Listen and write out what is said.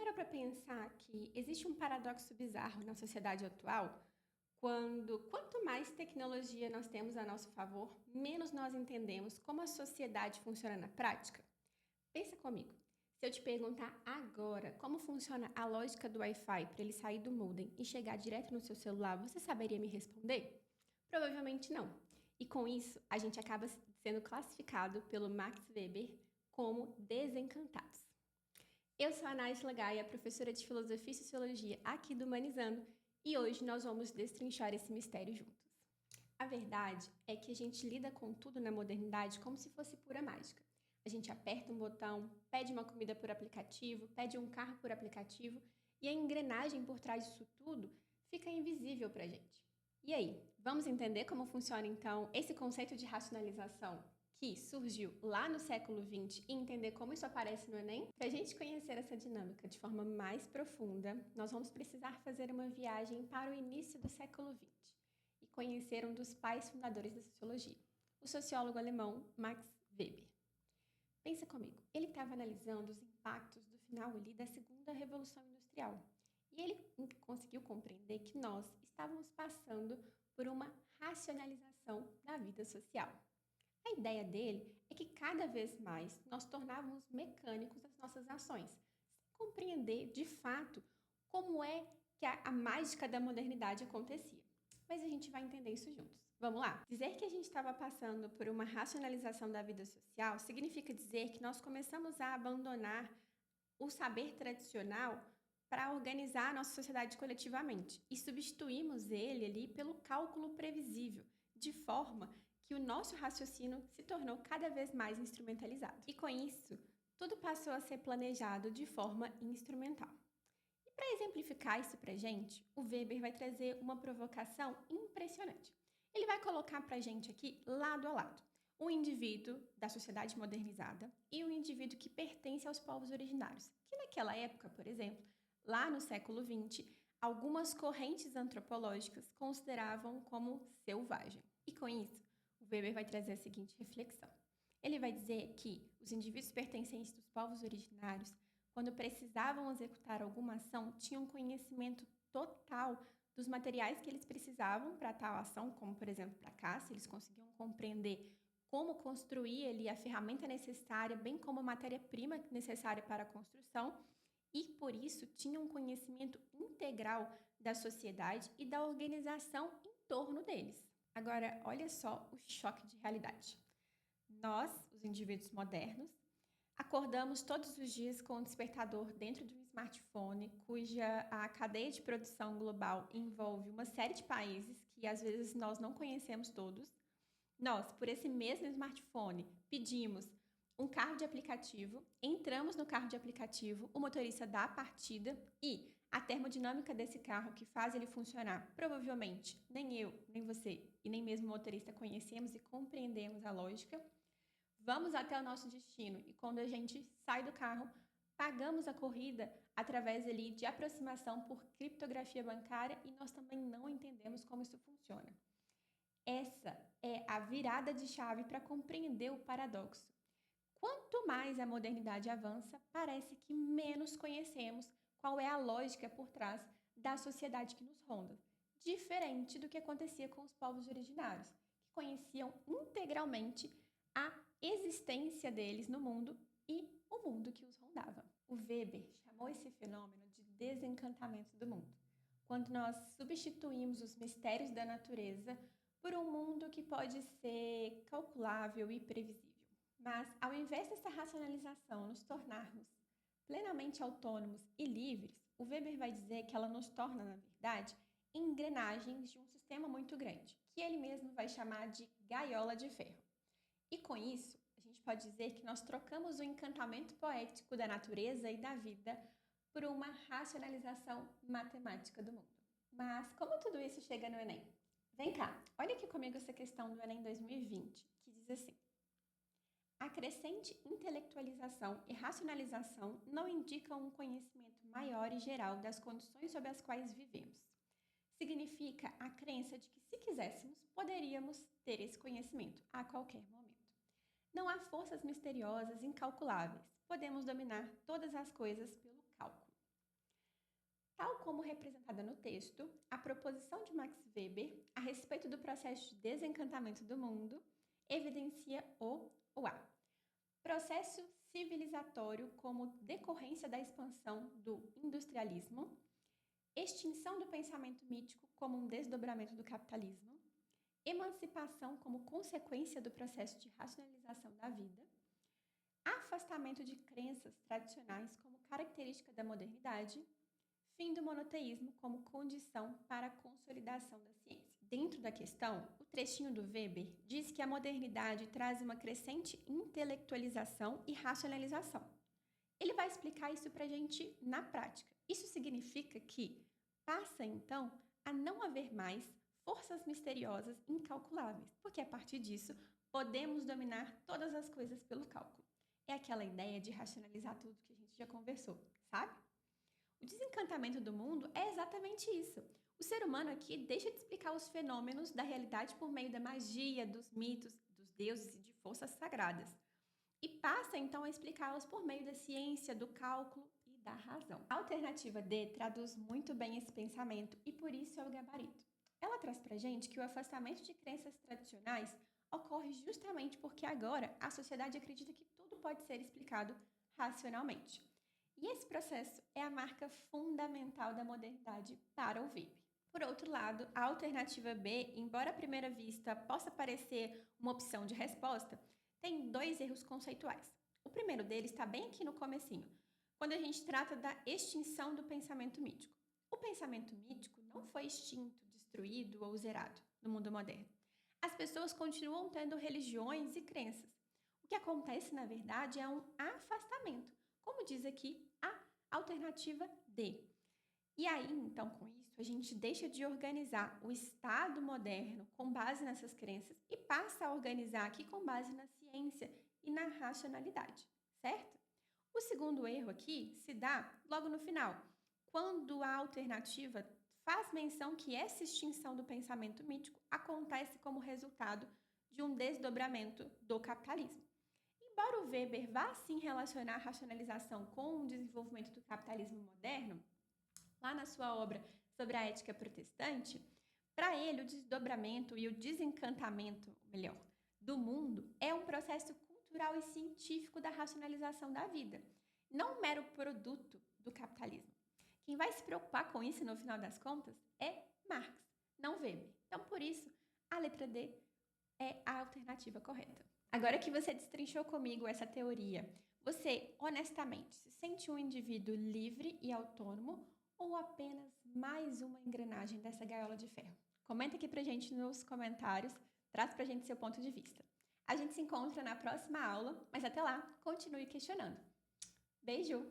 parou para pensar que existe um paradoxo bizarro na sociedade atual? Quanto mais tecnologia nós temos a nosso favor, menos nós entendemos como a sociedade funciona na prática? Pensa comigo. Se eu te perguntar agora como funciona a lógica do Wi-Fi para ele sair do modem e chegar direto no seu celular, você saberia me responder? Provavelmente não. E com isso, a gente acaba sendo classificado pelo Max Weber como desencantados. Eu sou a Nájila Gaia, professora de Filosofia e Sociologia aqui do Humanizando, e hoje nós vamos destrinchar esse mistério juntos. A verdade é que a gente lida com tudo na modernidade como se fosse pura mágica. A gente aperta um botão, pede uma comida por aplicativo, pede um carro por aplicativo, e a engrenagem por trás disso tudo fica invisível para a gente. E aí, vamos entender como funciona então esse conceito de racionalização que surgiu lá no século XX e entender como isso aparece no Enem? Para a gente conhecer essa dinâmica de forma mais profunda, nós vamos precisar fazer uma viagem para o início do século XX e conhecer um dos pais fundadores da sociologia, o sociólogo alemão Max Weber. Pensa comigo, ele estava analisando os impactos do final ali da segunda revolução industrial e ele conseguiu compreender que nós estávamos passando por uma racionalização da vida social. A ideia dele é que cada vez mais nós tornávamos mecânicos as nossas ações, sem compreender de fato como é que a mágica da modernidade acontecia. Mas a gente vai entender isso juntos. Vamos lá? Dizer que a gente estava passando por uma racionalização da vida social significa dizer que nós começamos a abandonar o saber tradicional para organizar a nossa sociedade coletivamente e substituímos ele ali pelo cálculo previsível, de forma que o nosso raciocínio se tornou cada vez mais instrumentalizado. E com isso, tudo passou a ser planejado de forma instrumental. E para exemplificar isso para a gente, o Weber vai trazer uma provocação impressionante. Ele vai colocar para a gente aqui, lado a lado, o indivíduo da sociedade modernizada e o indivíduo que pertence aos povos originários, que naquela época, por exemplo, lá no século XX, algumas correntes antropológicas consideravam como selvagem. E com isso, o Weber vai trazer a seguinte reflexão. Ele vai dizer que os indivíduos pertencentes dos povos originários, quando precisavam executar alguma ação, tinham conhecimento total dos materiais que eles precisavam para tal ação, como, por exemplo, para a caça, eles conseguiam compreender como construir ali a ferramenta necessária, bem como a matéria-prima necessária para a construção, e por isso tinham um conhecimento integral da sociedade e da organização em torno deles. Agora, olha só o choque de realidade. Nós, os indivíduos modernos, acordamos todos os dias com um despertador dentro de um smartphone, cuja a cadeia de produção global envolve uma série de países que às vezes nós não conhecemos todos. Nós, por esse mesmo smartphone, pedimos um carro de aplicativo, entramos no carro de aplicativo, o motorista dá a partida e a termodinâmica desse carro que faz ele funcionar, provavelmente nem eu, nem você e nem mesmo o motorista conhecemos e compreendemos a lógica. Vamos até o nosso destino e quando a gente sai do carro, pagamos a corrida através ali de aproximação por criptografia bancária e nós também não entendemos como isso funciona. Essa é a virada de chave para compreender o paradoxo. Quanto mais a modernidade avança, parece que menos conhecemos qual é a lógica por trás da sociedade que nos ronda, diferente do que acontecia com os povos originários, que conheciam integralmente a existência deles no mundo e o mundo que os rondava. O Weber chamou esse fenômeno de desencantamento do mundo, quando nós substituímos os mistérios da natureza por um mundo que pode ser calculável e previsível. Mas, ao invés dessa racionalização nos tornarmos plenamente autônomos e livres, o Weber vai dizer que ela nos torna, na verdade, engrenagens de um sistema muito grande, que ele mesmo vai chamar de gaiola de ferro. E com isso, a gente pode dizer que nós trocamos o encantamento poético da natureza e da vida por uma racionalização matemática do mundo. Mas como tudo isso chega no Enem? Vem cá, olha aqui comigo essa questão do Enem 2020, que diz assim: a crescente intelectualização e racionalização não indicam um conhecimento maior e geral das condições sob as quais vivemos. Significa a crença de que, se quiséssemos, poderíamos ter esse conhecimento a qualquer momento. Não há forças misteriosas incalculáveis. Podemos dominar todas as coisas pelo cálculo. como representada no texto, a proposição de Max Weber a respeito do processo de desencantamento do mundo evidencia o A. Processo civilizatório como decorrência da expansão do industrialismo, extinção do pensamento mítico como um desdobramento do capitalismo, emancipação como consequência do processo de racionalização da vida, afastamento de crenças tradicionais como característica da modernidade, fim do monoteísmo como condição para a consolidação da ciência. Dentro da questão, o trechinho do Weber diz que a modernidade traz uma crescente intelectualização e racionalização. Ele vai explicar isso para a gente na prática. Isso significa que passa, então, a não haver mais forças misteriosas incalculáveis, porque a partir disso podemos dominar todas as coisas pelo cálculo. É aquela ideia de racionalizar tudo que a gente já conversou, sabe? O desencantamento do mundo é exatamente isso. O ser humano aqui deixa de explicar os fenômenos da realidade por meio da magia, dos mitos, dos deuses e de forças sagradas. E passa, então, a explicá-los por meio da ciência, do cálculo e da razão. A alternativa D traduz muito bem esse pensamento e por isso é o gabarito. Ela traz pra gente que o afastamento de crenças tradicionais ocorre justamente porque agora a sociedade acredita que tudo pode ser explicado racionalmente. E esse processo é a marca fundamental da modernidade para o Weber. Por outro lado, a alternativa B, embora à primeira vista possa parecer uma opção de resposta, tem dois erros conceituais. O primeiro deles está bem aqui no comecinho, quando a gente trata da extinção do pensamento mítico. O pensamento mítico não foi extinto, destruído ou zerado no mundo moderno. As pessoas continuam tendo religiões e crenças. O que acontece, na verdade, é um afastamento, como diz aqui a alternativa D. E aí, então, com isso, a gente deixa de organizar o Estado moderno com base nessas crenças e passa a organizar aqui com base na ciência e na racionalidade, certo? O segundo erro aqui se dá logo no final, quando a alternativa faz menção que essa extinção do pensamento mítico acontece como resultado de um desdobramento do capitalismo. Embora o Weber vá sim relacionar a racionalização com o desenvolvimento do capitalismo moderno, lá na sua obra sobre a ética protestante, para ele o desdobramento e o desencantamento, melhor, do mundo é um processo cultural e científico da racionalização da vida, não um mero produto do capitalismo. Quem vai se preocupar com isso no final das contas é Marx, não Weber. Então, por isso, a letra D é a alternativa correta. Agora que você destrinchou comigo essa teoria, você honestamente se sente um indivíduo livre e autônomo ou apenas mais uma engrenagem dessa gaiola de ferro? Comenta aqui pra gente nos comentários, traz pra gente seu ponto de vista. A gente se encontra na próxima aula, mas até lá, continue questionando. Beijo!